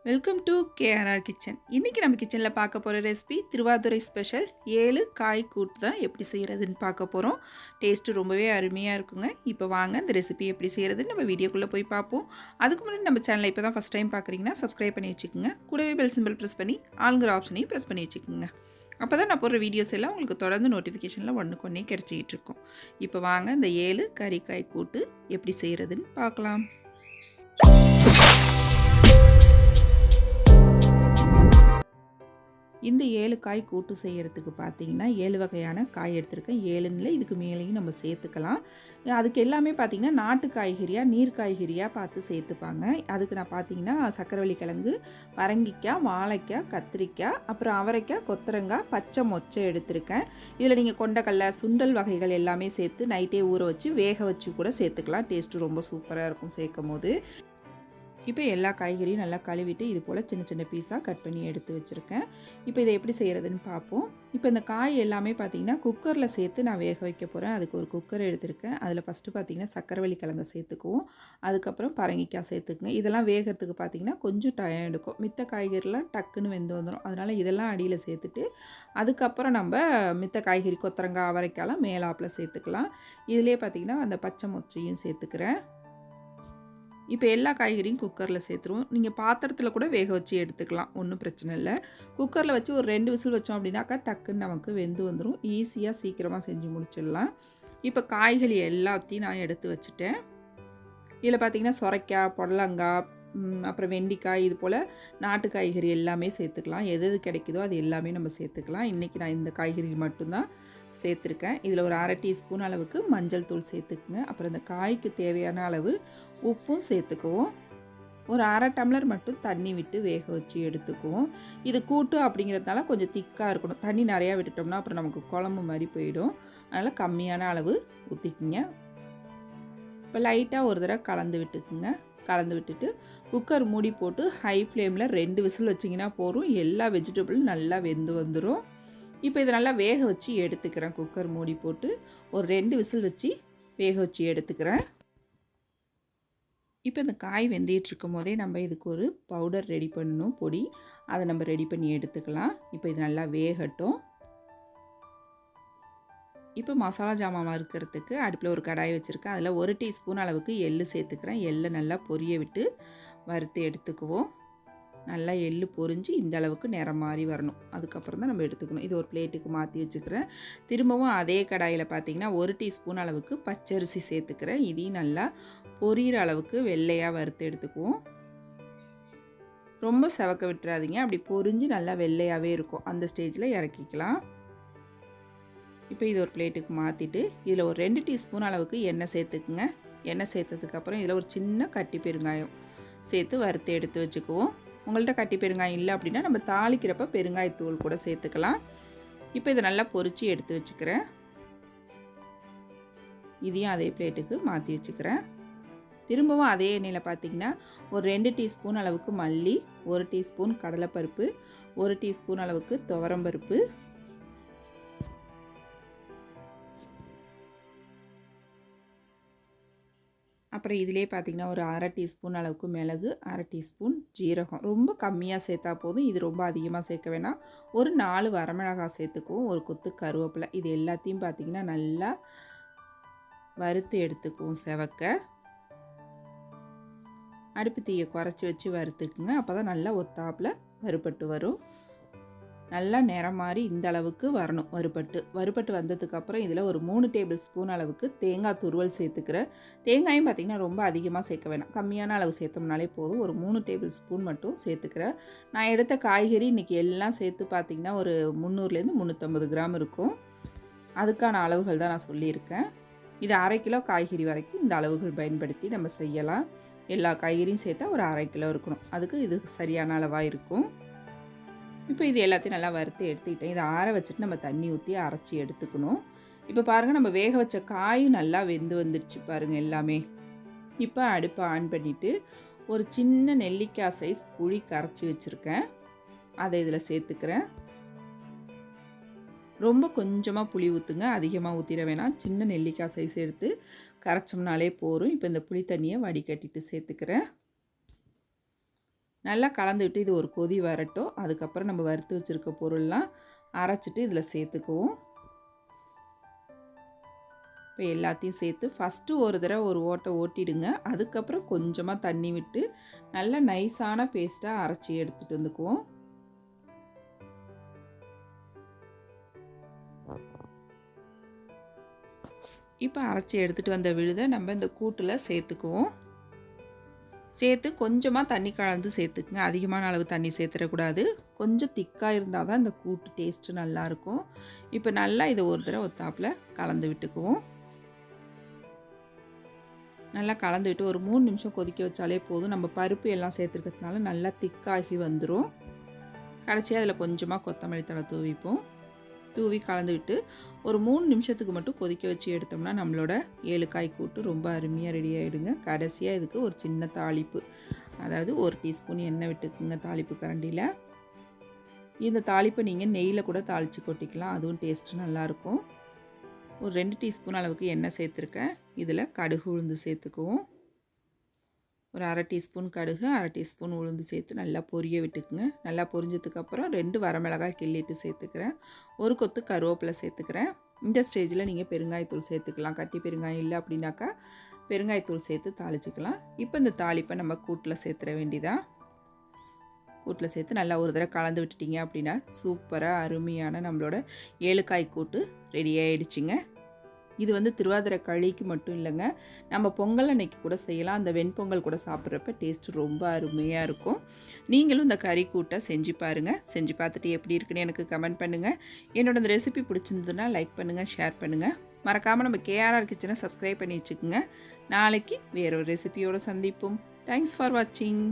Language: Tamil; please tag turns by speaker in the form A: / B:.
A: Welcome to KRR kitchen. இன்றைக்கி நம்ம கிச்சனில் பார்க்க போகிற ரெசிபி திருவாதுரை ஸ்பெஷல் 7 காய் கூட்டு தான் எப்படி செய்கிறதுன்னு பார்க்க போகிறோம். டேஸ்ட்டு ரொம்பவே அருமையாக இருக்குங்க. இப்போ வாங்க இந்த ரெசிபி எப்படி செய்கிறதுன்னு நம்ம வீடியோக்குள்ளே போய் பார்ப்போம். அதுக்கு முன்னாடி நம்ம சேனலை இப்போ தான் ஃபஸ்ட் டைம் பார்க்குறீங்கன்னா சப்ஸ்கிரைப் பண்ணி வச்சுக்கோங்க. கூடவே பெல் சிம்பிள் ப்ரெஸ் பண்ணி ஆளுங்கிற ஆப்ஷனையும் ப்ரெஸ் பண்ணி வச்சுக்கோங்க. அப்போ தான் நான் போடுற வீடியோஸ் எல்லாம் உங்களுக்கு தொடர்ந்து நோட்டிஃபிகேஷனில் ஒன்றுக்கு ஒன்றே கிடச்சிக்கிட்டு இருக்கும். இப்போ வாங்க இந்த 7 கறிக்காய் கூட்டு எப்படி செய்கிறதுன்னு பார்க்கலாம். இந்த 7 காய் கூட்டு செய்கிறதுக்கு பார்த்தீங்கன்னா 7 வகையான காய் எடுத்திருக்கேன். 7ன்னு இதுக்கு மேலேயும் நம்ம சேர்த்துக்கலாம். அதுக்கு எல்லாமே பார்த்தீங்கன்னா நாட்டு காய்கறியாக நீர் காய்கறியாக பார்த்து சேர்த்துப்பாங்க. அதுக்கு நான் பார்த்தீங்கன்னா சக்கரவள்ளி கிழங்கு, பரங்கிக்காய், வாழைக்காய், கத்திரிக்காய், அப்புறம் அவரைக்காய், கொத்தரங்காய், பச்சை மொச்சை எடுத்திருக்கேன். இதில் நீங்கள் கொண்டக்கடலை, சுண்டல் வகைகள் எல்லாமே சேர்த்து நைட்டே ஊற வச்சு வேக வச்சு கூட சேர்த்துக்கலாம். டேஸ்ட்டு ரொம்ப சூப்பராக இருக்கும் சேர்க்கும் போது. இப்போ எல்லா காய்கறியும் நல்லா கழுவிட்டு இது போல் சின்ன சின்ன பீஸாக கட் பண்ணி எடுத்து வச்சுருக்கேன். இப்போ இதை எப்படி செய்கிறதுன்னு பார்ப்போம். இப்போ இந்த காய் எல்லாமே பார்த்திங்கன்னா குக்கரில் சேர்த்து நான் வேக வைக்க போகிறேன். அதுக்கு ஒரு குக்கர் எடுத்திருக்கேன். அதில் ஃபஸ்ட்டு பார்த்திங்கன்னா சக்கரவள்ளி கிழங்கு சேர்த்துக்குவோம். அதுக்கப்புறம் பரங்கிக்காய் சேர்த்துக்குங்க. இதெல்லாம் வேகிறதுக்கு பார்த்திங்கன்னா கொஞ்சம் டைம் எடுக்கும். மித்த காய்கறிலாம் டக்குன்னு வெந்து வந்துடும். அதனால் இதெல்லாம் அடியில் சேர்த்துட்டு அதுக்கப்புறம் நம்ம மித்த காய்கறி கொத்தரங்காய், அவரைக்காய்லாம் மேலாப்பில் சேர்த்துக்கலாம். இதிலே பார்த்திங்கன்னா அந்த பச்சை மொச்சையும் சேர்த்துக்கிறேன். இப்போ எல்லா காய்கறியும் குக்கரில் சேர்த்துருவோம். நீங்கள் பாத்திரத்தில் கூட வேக வச்சு எடுத்துக்கலாம், ஒன்றும் பிரச்சனை இல்லை. குக்கரில் வச்சு ஒரு 2 விசில் வச்சோம் அப்படின்னாக்கா டக்குன்னு நமக்கு வெந்து வந்துடும். ஈஸியாக சீக்கிரமாக செஞ்சு முடிச்சிடலாம். இப்போ காய்கறி எல்லாத்தையும் நான் எடுத்து வச்சுட்டேன். இதில் பார்த்திங்கன்னா சொரைக்காய், புடலங்காய், அப்புறம் வெண்டிக்காய், இது போல் நாட்டு காய்கறி எல்லாமே சேர்த்துக்கலாம். எது எது கிடைக்குதோ அது எல்லாமே நம்ம சேர்த்துக்கலாம். இன்றைக்கி நான் இந்த காய்கறி மட்டும்தான் சேர்த்துருக்கேன். இதில் ஒரு 1/2 டீஸ்பூன் அளவுக்கு மஞ்சள் தூள் சேர்த்துக்குங்க. அப்புறம் இந்த காய்க்கு தேவையான அளவு உப்பும் சேர்த்துக்குவோம். ஒரு 1/2 டம்ளர் மட்டும் தண்ணி விட்டு வேக வச்சு எடுத்துக்குவோம். இது கூட்டு அப்படிங்கிறதுனால கொஞ்சம் திக்காக இருக்கணும். தண்ணி நிறையா விட்டுட்டோம்னா அப்புறம் நமக்கு குழம்பு மாதிரி போயிடும். அதனால் கம்மியான அளவு ஊற்றிக்கிங்க. இப்போ லைட்டாக ஒரு தடவை கலந்து விட்டுக்குங்க. கலந்து விட்டுட்டு குக்கர் மூடி போட்டு ஹை ஃப்ளேமில் 2 விசில் வச்சிங்கன்னா போதும். எல்லா வெஜிடபிளும் நல்லா வெந்து வந்துடும். இப்போ இதை நல்லா வேக வச்சு எடுத்துக்கிறேன். குக்கர் மூடி போட்டு ஒரு 2 விசில் வச்சு வேக வச்சு எடுத்துக்கிறேன். இப்போ இந்த காய் வெந்திட்டு இருக்கும் போதே நம்ம இதுக்கு ஒரு பவுடர் ரெடி பண்ணணும், பொடி. அதை நம்ம ரெடி பண்ணி எடுத்துக்கலாம். இப்போ இது நல்லா வேகட்டும். இப்போ மசாலா ஜாமான் வறுக்கிறதுக்கு அடுப்பில் ஒரு கடாய் வச்சுருக்கேன். அதில் 1 டீஸ்பூன் அளவுக்கு எள்ளு சேர்த்துக்கிறேன். எள்ளை நல்லா பொரிய விட்டு வறுத்து எடுத்துக்குவோம். நல்லா எள்ளு பொரிஞ்சு இந்த அளவுக்கு நிறம் மாறி வரணும். அதுக்கப்புறம் தான் நம்ம எடுத்துக்கணும். இது ஒரு பிளேட்டுக்கு மாற்றி வச்சுக்கிறேன். திரும்பவும் அதே கடாயில் பார்த்திங்கன்னா 1 டீஸ்பூன் அளவுக்கு பச்சரிசி சேர்த்துக்கிறேன். இதையும் நல்லா பொரியிற அளவுக்கு வெள்ளையாக வறுத்து எடுத்துக்குவோம். ரொம்ப செவக்க விட்டுறாதீங்க. அப்படி பொரிஞ்சு நல்லா வெள்ளையாகவே இருக்கும். அந்த ஸ்டேஜில் இறக்கிக்கலாம். இப்போ இது ஒரு பிளேட்டுக்கு மாற்றிட்டு இதில் ஒரு 2 டீஸ்பூன் அளவுக்கு எண்ணெய் சேர்த்துக்குங்க. எண்ணெய் சேர்த்ததுக்கப்புறம் இதில் ஒரு சின்ன கட்டி பெருங்காயம் சேர்த்து வறுத்து எடுத்து வச்சுக்குவோம். உங்கள்கிட்ட கட்டி பெருங்காயம் இல்லை அப்படின்னா நம்ம தாளிக்கிறப்ப பெருங்காயத்தூள் கூட சேர்த்துக்கலாம். இப்போ இதை நல்லா பொரித்து எடுத்து வச்சுக்கிறேன். இதையும் அதே பிளேட்டுக்கு மாற்றி வச்சுக்கிறேன். திரும்பவும் அதே எண்ணெயில் பார்த்திங்கன்னா ஒரு 2 டீஸ்பூன் அளவுக்கு மல்லி, 1 டீஸ்பூன் கடலைப்பருப்பு, 1 டீஸ்பூன் அளவுக்கு துவரம்பருப்பு, அப்புறம் இதிலே பார்த்திங்கன்னா ஒரு 1/2 டீஸ்பூன் அளவுக்கு மிளகு, 1/2 டீஸ்பூன் ஜீரகம். ரொம்ப கம்மியாக சேர்த்தா போதும். இது ரொம்ப அதிகமாக சேர்க்க வேணாம். ஒரு 4 வரமிளகாய் சேர்த்துக்குவோம். ஒரு கொத்து கருவேப்பிலை. இது எல்லாத்தையும் பார்த்திங்கன்னா நல்லா வறுத்து எடுத்துக்குவோம் செவக்க. அடுப்பு தீயை குறைச்சி வச்சு வறுத்துக்குங்க. அப்போ தான் நல்லா ஒத்தாப்பில் வறுபட்டு வரும். நல்லா நிறம் மாறி இந்த அளவுக்கு வரணும். வறுபட்டு வந்ததுக்கப்புறம் இதில் ஒரு 3 டேபிள் ஸ்பூன் அளவுக்கு தேங்காய் துருவல் சேர்த்துக்கிறேன். தேங்காயும் பார்த்திங்கன்னா ரொம்ப அதிகமாக சேர்க்க வேணாம். கம்மியான அளவு சேர்த்தோம்னாலே போதும். ஒரு 3 டேபிள் ஸ்பூன் மட்டும் சேர்த்துக்கிறேன். நான் எடுத்த காய்கறி இன்றைக்கி எல்லாம் சேர்த்து பார்த்திங்கன்னா ஒரு 300லேருந்து 350 கிராம் இருக்கும். அதுக்கான அளவுகள் தான் நான் சொல்லியிருக்கேன். இது 1/2 கிலோ காய்கறி வரைக்கும் இந்த அளவுகள் பயன்படுத்தி நம்ம செய்யலாம். எல்லா காய்கறியும் சேர்த்தா ஒரு 1/2 கிலோ இருக்கணும். அதுக்கு இது சரியான அளவாக இருக்கும். இப்போ இது எல்லாத்தையும் நல்லா வறுத்து எடுத்துக்கிட்டேன். இதை ஆற வச்சுட்டு நம்ம தண்ணி ஊற்றி அரைச்சி எடுத்துக்கணும். இப்போ பாருங்கள், நம்ம வேக வச்ச காயும் நல்லா வெந்து வந்துடுச்சு பாருங்கள் எல்லாமே. இப்போ அடுப்பை ஆன் பண்ணிவிட்டு ஒரு சின்ன நெல்லிக்காய் சைஸ் புளி கரைச்சி வச்சுருக்கேன். அதை இதில் சேர்த்துக்கிறேன். ரொம்ப கொஞ்சமாக புளி ஊற்றுங்க, அதிகமாக ஊற்றிட வேணாம். சின்ன நெல்லிக்காய் சைஸ் எடுத்து கரைச்சோம்னாலே போதும். இப்போ இந்த புளி தண்ணியை வடிகட்டிட்டு சேர்த்துக்கிறேன். நல்லா கலந்து விட்டு இது ஒரு கொதி வரட்டும். அதுக்கப்புறம் நம்ம வறுத்து வச்சுருக்க பொருள்லாம் அரைச்சிட்டு இதில் சேர்த்துக்குவோம். இப்போ எல்லாத்தையும் சேர்த்து ஃபஸ்ட்டு ஒரு தடவை ஒரு ஓட்டை ஓட்டிடுங்க. அதுக்கப்புறம் கொஞ்சமாக தண்ணி விட்டு நல்லா நைஸான பேஸ்ட்டாக அரைச்சி எடுத்துகிட்டு வந்துக்குவோம். இப்போ அரைச்சி எடுத்துகிட்டு வந்த விழுதை நம்ம இந்த கூட்டில் சேர்த்துக்குவோம். சேர்த்து கொஞ்சமாக தண்ணி கலந்து சேர்த்துக்குங்க. அதிகமான அளவு தண்ணி சேர்த்துடக்கூடாது. கொஞ்சம் திக்காக இருந்தால் தான் இந்த கூட்டு டேஸ்ட்டு நல்லாயிருக்கும். இப்போ நல்லா இதை ஒரு தடவை ஒத்தாப்பில் கலந்து விட்டுக்குவோம். நல்லா கலந்து விட்டு ஒரு 3 நிமிஷம் கொதிக்க வச்சாலே போதும். நம்ம பருப்பு எல்லாம் சேர்த்துருக்கிறதுனால நல்லா திக்காகி வந்துடும். கடைசியாக அதில் கொஞ்சமாக கொத்தமல்லி தழை தூவிப்போம். தூவி கலந்து விட்டு ஒரு 3 நிமிஷத்துக்கு மட்டும் கொதிக்க வச்சு எடுத்தோம்னா நம்மளோட 7 காய் கூட்டு ரொம்ப அருமையாக ரெடி ஆகிடுங்க. கடைசியாக இதுக்கு ஒரு சின்ன தாளிப்பு, அதாவது 1 டீஸ்பூன் எண்ணெய் விட்டுக்குங்க தாளிப்பு கரண்டியில். இந்த தாளிப்பை நீங்கள் நெய்யில் கூட தாளித்து கொட்டிக்கலாம், அதுவும் டேஸ்ட்டு நல்லாயிருக்கும். ஒரு 2 டீஸ்பூன் அளவுக்கு எண்ணெய் சேர்த்துருக்கேன். இதில் கடுகு உளுந்து சேர்த்துக்குவோம். ஒரு 1/2 டீஸ்பூன் கடுகு, 1/2 டீஸ்பூன் உளுந்து சேர்த்து நல்லா பொரிய விட்டுக்குங்க. நல்லா பொரிஞ்சதுக்கப்புறம் 2 வரமிளகாய் கிள்ளிட்டு சேர்த்துக்கிறேன். ஒரு கொத்து கருவேப்பிலை சேர்த்துக்கிறேன். இந்த ஸ்டேஜில் நீங்கள் பெருங்காயத்தூள் சேர்த்துக்கலாம். கட்டி பெருங்காயம் இல்லை அப்படின்னாக்கா பெருங்காயத்தூள் சேர்த்து தாளிச்சிக்கலாம். இப்போ இந்த தாளிப்பை நம்ம கூட்டில் சேர்த்துற வேண்டியதான். கூட்டில் சேர்த்து நல்லா ஒரு தடவை கலந்து விட்டுட்டிங்க அப்படின்னா சூப்பராக அருமையான நம்மளோட 7 காய் கூட்டு ரெடி ஆகிடுச்சிங்க. இது வந்து திருவாதிரை களிக்கு மட்டும் இல்லைங்க, நம்ம பொங்கல் அன்னைக்கு கூட செய்யலாம். அந்த வெண்பொங்கல் கூட சாப்பிட்றப்ப டேஸ்ட்டு ரொம்ப அருமையாக இருக்கும். நீங்களும் இந்த கறி கூட்டை செஞ்சு பாருங்கள். செஞ்சு பார்த்துட்டு எப்படி இருக்குன்னு எனக்கு கமெண்ட் பண்ணுங்கள். என்னோட இந்த ரெசிபி பிடிச்சிருந்ததுன்னா லைக் பண்ணுங்கள், ஷேர் பண்ணுங்கள். மறக்காமல் நம்ம கேஆர்ஆர் கிச்சனை சப்ஸ்கிரைப் பண்ணி வச்சுக்கோங்க. நாளைக்கு வேறொரு ரெசிபியோடு சந்திப்போம். தேங்க்ஸ் ஃபார் வாட்சிங்.